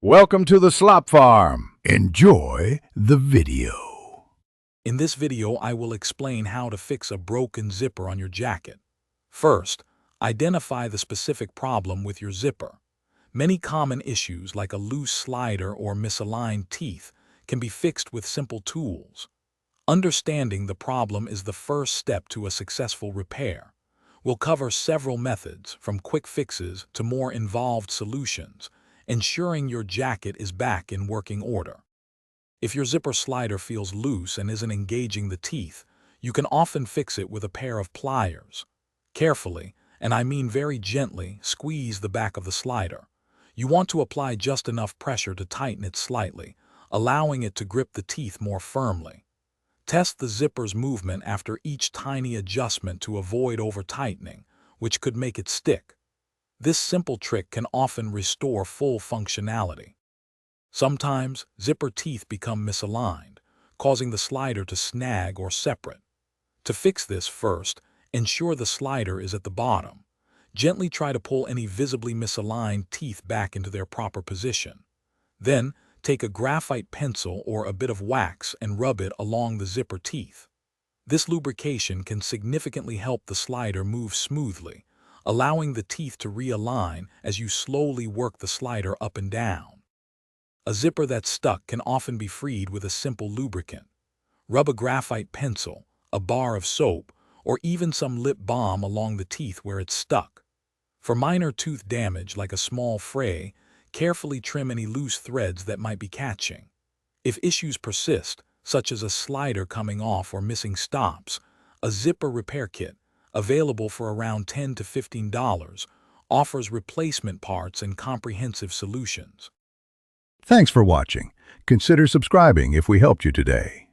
Welcome to the Slop Farm. Enjoy the video. In this video, I will explain how to fix a broken zipper on your jacket. First, identify the specific problem with your zipper. Many common issues like a loose slider or misaligned teeth can be fixed with simple tools. Understanding the problem is the first step to a successful repair. We'll cover several methods, from quick fixes to more involved solutions, ensuring your jacket is back in working order. If your zipper slider feels loose and isn't engaging the teeth, you can often fix it with a pair of pliers. Carefully, and I mean very gently, squeeze the back of the slider. You want to apply just enough pressure to tighten it slightly, allowing it to grip the teeth more firmly. Test the zipper's movement after each tiny adjustment to avoid over-tightening, which could make it stick. This simple trick can often restore full functionality. Sometimes, zipper teeth become misaligned, causing the slider to snag or separate. To fix this, first, ensure the slider is at the bottom. Gently try to pull any visibly misaligned teeth back into their proper position. Then, take a graphite pencil or a bit of wax and rub it along the zipper teeth. This lubrication can significantly help the slider move smoothly, allowing the teeth to realign as you slowly work the slider up and down. A zipper that's stuck can often be freed with a simple lubricant. Rub a graphite pencil, a bar of soap, or even some lip balm along the teeth where it's stuck. For minor tooth damage like a small fray, carefully trim any loose threads that might be catching. If issues persist, such as a slider coming off or missing stops, a zipper repair kit, available for around $10 to $15, offers replacement parts and comprehensive solutions. Thanks for watching. Consider subscribing if we helped you today.